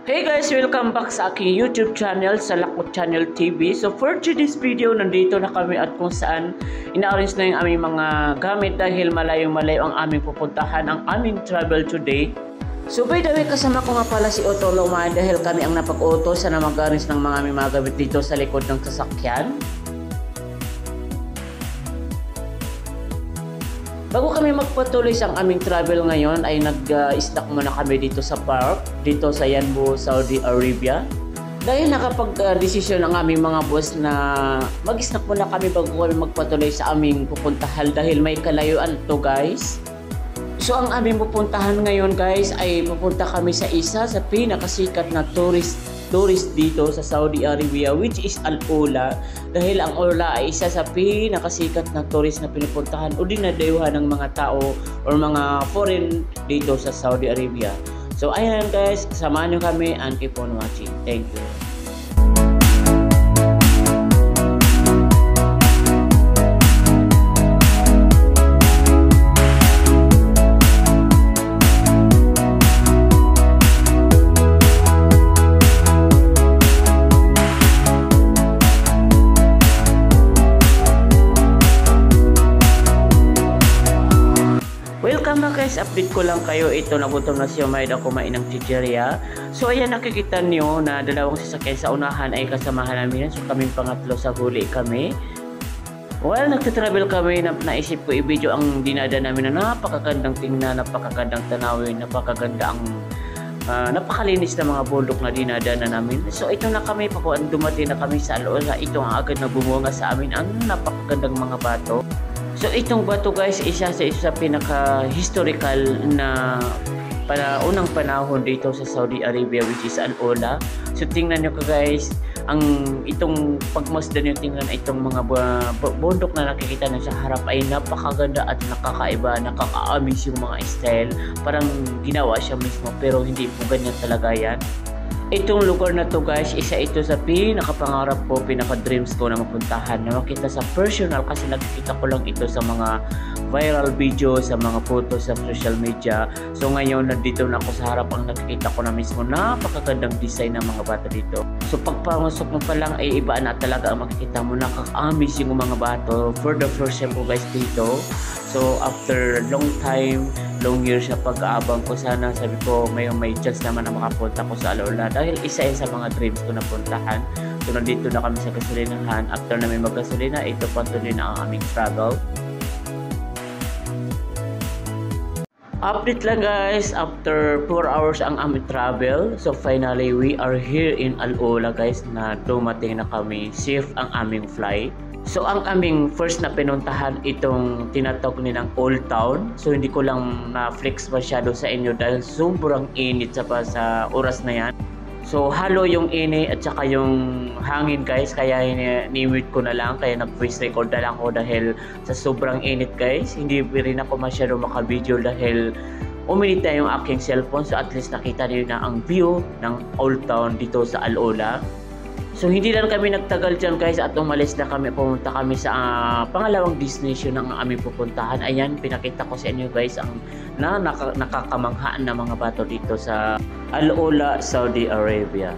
Hey guys! Welcome back sa aking YouTube channel, sa Lakot Channel TV. So for today's video, nandito na kami at kung saan ina-arrange na yung aming mga gamit dahil malayo-malayo ang aming pupuntahan, ang aming travel today. So by the way, kasama ko nga pala si Otto Loma dahil kami ang napag-utos na mag-arrange ng mga aming mga gamit dito sa likod ng sasakyan. Bago kami magpatuloy sa aming travel ngayon ay nag-snack muna kami dito sa park, dito sa Yanbu, Saudi Arabia. Dahil nakapag-desisyon ang aming mga boss na mag-snack muna kami bago kami magpatuloy sa aming pupuntahan dahil may kalayuan to guys. So ang aming pupuntahan ngayon guys ay pupunta kami sa isa sa pinakasikat na tourist dito sa Saudi Arabia, which is Al-Ula. Dahil ang Ula ay isa sa pinakasikat na tourist na pinupuntahan o dinadayuhan ng mga tao or mga foreign dito sa Saudi Arabia. So ayan guys, samahan nyo kami and keep on watching. Thank you. Guys, update ko lang kayo. Ito, nagutom na si Umayda kumain ng chicheria. So ayan, nakikita niyo na dalawang sasakyan sa unahan ay kasamahan namin. So kaming pangatlo sa huli kami. While nagtatravel kami, naisip ko i-video ang dinada namin na napakagandang tingnan, napakagandang tanawin, napakaganda ang napakalinis na mga bundok na dinada na namin. So ito na kami, pakuan dumating na kami sa Al-Ula. Ito ang agad na bumunga sa amin ang napakagandang mga bato. So itong bato guys, isa sa pinaka-historical na unang panahon dito sa Saudi Arabia, which is Al-Ula. So tingnan nyo ka guys, itong pagmasdan nyo, tingnan itong mga bundok na nakikita na sa harap ay napakaganda at nakakaiba, nakaka-amaze yung mga style. Parang ginawa siya mismo pero hindi po ganyan talaga yan. Itong lugar na to guys, isa ito sa pinakapangarap ko, pinaka-dreams ko na mapuntahan, na makita sa personal kasi nakikita ko lang ito sa mga viral video, sa mga photos sa social media. So ngayon, nandito na ako sa harap, ang nakikita ko na mismo, napakagandang design ng mga bata dito. So pagpamasok mo pa lang ay iba na talaga ang makikita mo, nakaka-amaze yung mga bato. For the first time ko guys dito. So after long time, long years sa pag-aabang ko, sana sabi ko may chance naman na makapunta ko sa Al-Ula dahil isa sa mga dreams ko na puntahan. So nandito na kami sa gasolinahan. After namin maggasolina, ito patuloy na ang aming travel. Update lang guys, after 4 hours ang aming travel. So finally we are here in Al-Ula guys, na dumating na kami, safe ang aming flight. So ang aming first na pinuntahan itong tinatawag nilang Old Town. So hindi ko lang na-flex masyado sa inyo dahil sobrang init sa oras na yan. So halo yung init at saka yung hangin guys, kaya ni-mute ko na lang, kaya nag-voice record na lang ako dahil sa sobrang init guys. Hindi rin ako masyado maka-video dahil uminit na yung aking cellphone. So at least nakita niyo na ang view ng Old Town dito sa Al-Ula. So hindi lang kami nagtagal dyan guys at umalis na kami, pumunta kami sa pangalawang destination ng aming pupuntahan. Ayan, pinakita ko sa inyo guys ang nakakamanghaan na mga bato dito sa Al-Ula, Saudi Arabia.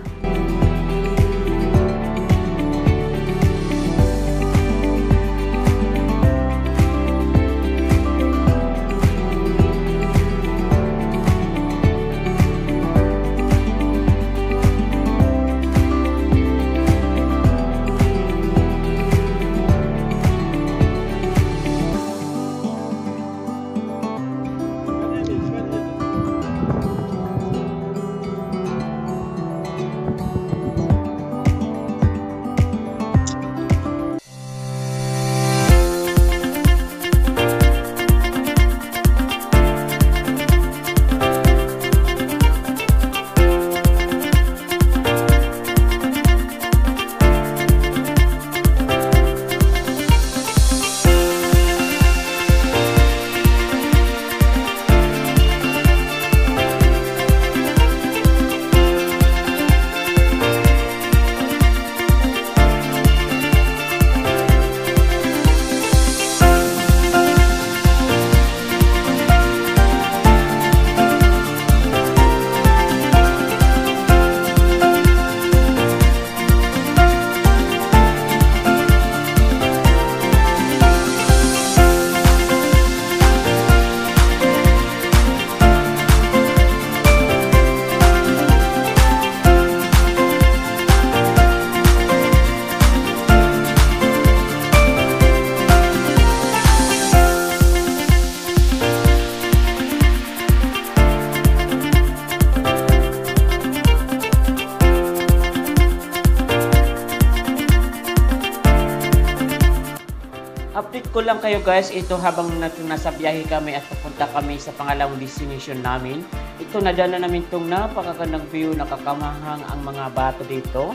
ko lang kayo guys, ito habang nasa biyahe kami at papunta kami sa pangalawang destination namin. Ito nadala namin itong napakagandang view, nakakamahang ang mga bato dito.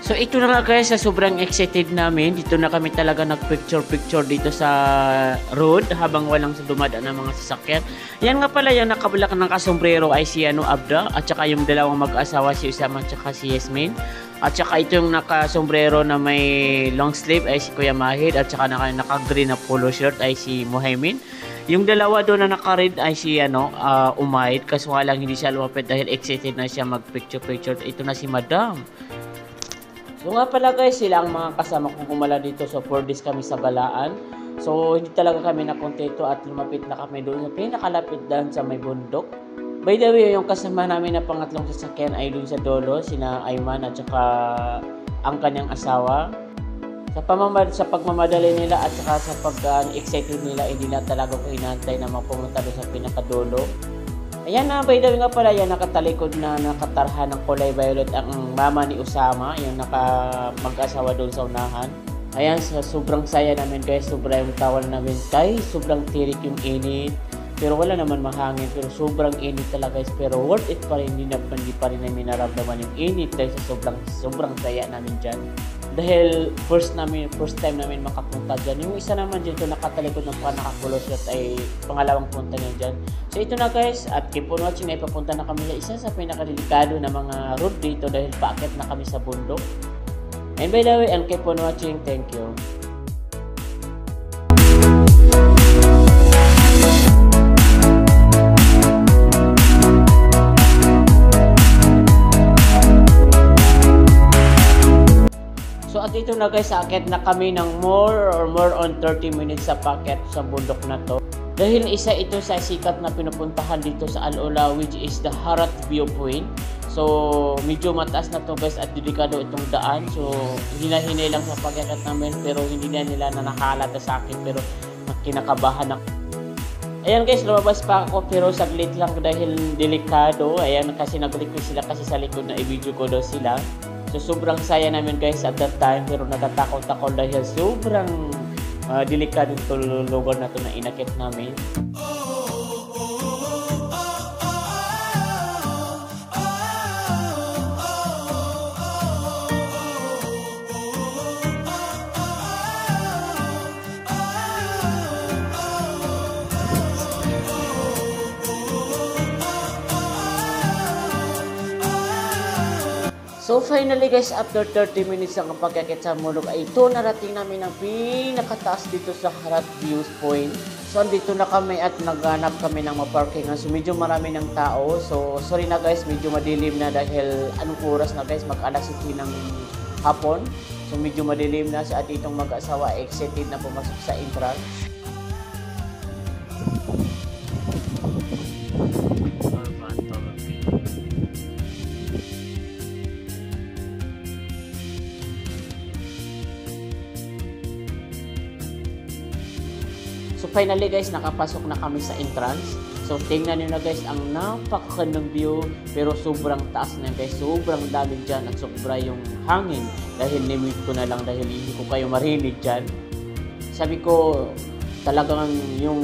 So ito na nga guys, sa sobrang excited namin, dito na kami talaga nag-picture dito sa road habang walang dumadaan ng mga sasakyan. Yan nga pala yung nakabulak ng kasombrero ay si Abda at saka yung dalawang mag-asawa si Usama at saka si Yasmin. At saka ito yung nakasombrero na may long sleeve ay si Kuya Mahid at saka naka-green na polo shirt ay si Muhaymin. Yung dalawa doon na naka-red ay si Umaid, kaso nga lang hindi siya lumapit dahil excited na siya mag-picture. Ito na si Madam. So nga pala guys, sila ang mga kasama kong gumala dito. So 4 days kami sa Balaan. So hindi talaga kami nakontento at lumapit na kami doon sa pinakalapit daan sa may bundok. By the way, yung kasama namin na pangatlong sasakyan ay doon sa dulo, sina Ayman at saka ang kanyang asawa. Sa pagmamadali nila at saka sa pag-excited nila, hindi na talaga ko inantay na mapumunta doon sa pinakadulo. Ayan na, by the way nga pala, yan nakatalikod na nakatarhan ng kulay violet ang mama ni Usama, yung mag-asawa doon sa unahan. Ayan, sobrang saya namin guys, sobrang tawal namin guys, sobrang tirik yung init. Pero wala naman mahangin, pero sobrang init talaga guys, pero worth it pa rin, hindi pa rin namin naramdaman yung init dahil sa sobrang saya namin dyan. Dahil first time namin makapunta dyan. Yung isa naman dyan, nakatalikod ng nakakulos at ay pangalawang punta niya dyan. So ito na guys, at keep on watching, ay papunta na kami sa isa sa pinakadelikado na mga road dito dahil paakyat na kami sa bundok. And by the way, and keep on watching, thank you. At ito na guys, aakyat na kami ng more on 30 minutes sa paakyat sa bundok na to. Dahil isa ito sa sikat na pinupuntahan dito sa Al-Ula, which is the Harat Viewpoint. So medyo mataas na to guys at delikado itong daan. So hinahinay lang sa pag-akyat namin pero hindi na nila nakahalata sa akin pero kinakabahan ako. Ayan guys, lumabas pa ako pero saglit lang dahil delikado. Ayan kasi nag-request sila kasi sa likod na i-video ko daw sila. So sobrang saya namin guys at that time pero natatakot ako dahil sobrang delikado itong lugar na ito na inakit namin. So finally guys, after 30 minutes ng pagkakit sa mulog ay ito narating namin ang pinakataas dito sa Harat Viewpoint. So andito na kami at naghanap kami ng maparkingan. So medyo marami ng tao. So sorry na guys, medyo madilim na dahil anong oras na guys, mag-alas 7 ng hapon. So medyo madilim na sa atitong mag-asawa, excited na pumasok sa entrance. So finally guys, nakapasok na kami sa entrance. So tingnan niyo na guys, ang napakagandang view pero sobrang taas na guys, sobrang dami dyan at sobra yung hangin dahil limit ko na lang dahil hindi ko kayo marinig dyan. Sabi ko talagang yung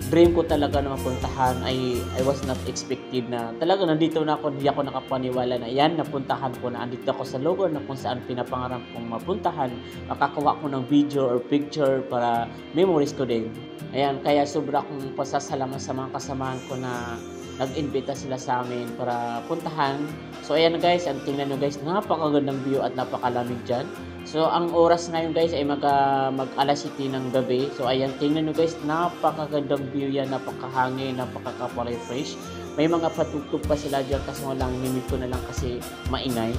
dream ko talaga na mapuntahan ay I was not expected na talaga nandito na ako, hindi ako nakapaniwala na yan, napuntahan ko na, andito ako sa lugar na kung saan pinapangarap kong mapuntahan, makakuha ko ng video or picture para memories ko din. Ayan, kaya sobra akong pasasalamat sa mga kasamahan ko na nag-invita sila sa amin para puntahan. So ayan guys, tingnan nyo guys, napakagandang view at napakalamig dyan. So ang oras ngayon guys ay mag-alas 7 ng gabi. So ayan, tingnan nyo guys, napakagandang view yan, napakahangin, napakaka-refresh. May mga patugtog pa sila dyan kasi walang nimit ko na lang kasi maingay.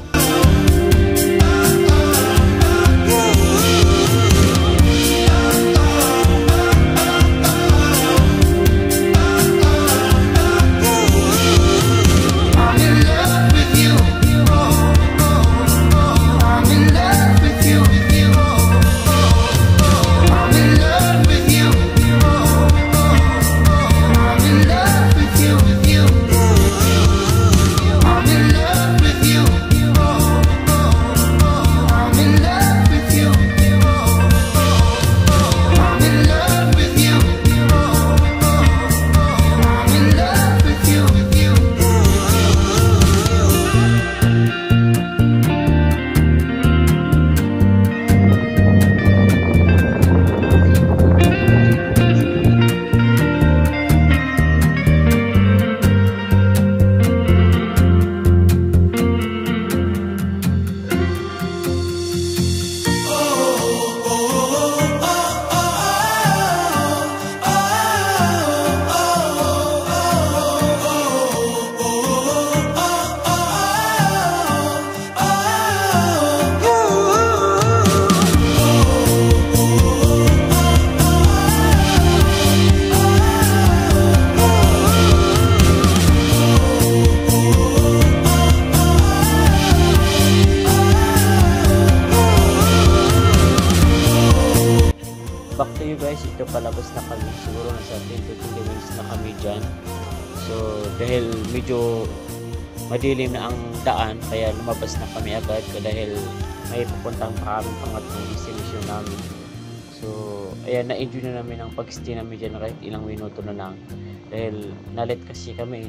So dahil medyo madilim na ang daan, kaya lumabas na kami agad dahil may pupuntang pa kami pangatlong destination namin. So ayan, na-enjoy na namin ang pag-stay namin dyan kahit ilang minuto na lang dahil nalit kasi kami.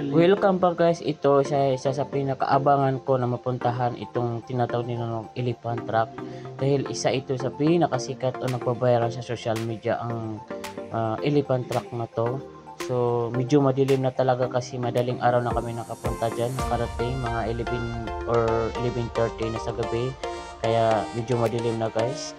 Welcome pa guys, ito isa sa pinakaabangan ko na mapuntahan itong tinatawag nila ng elephant rock dahil isa ito sa pinakasikat o nagbabayran sa social media ang elephant rock na to. So medyo madilim na talaga kasi madaling araw na kami nakapunta dyan, nakarating mga 11 or 11:30 na sa gabi, kaya medyo madilim na guys.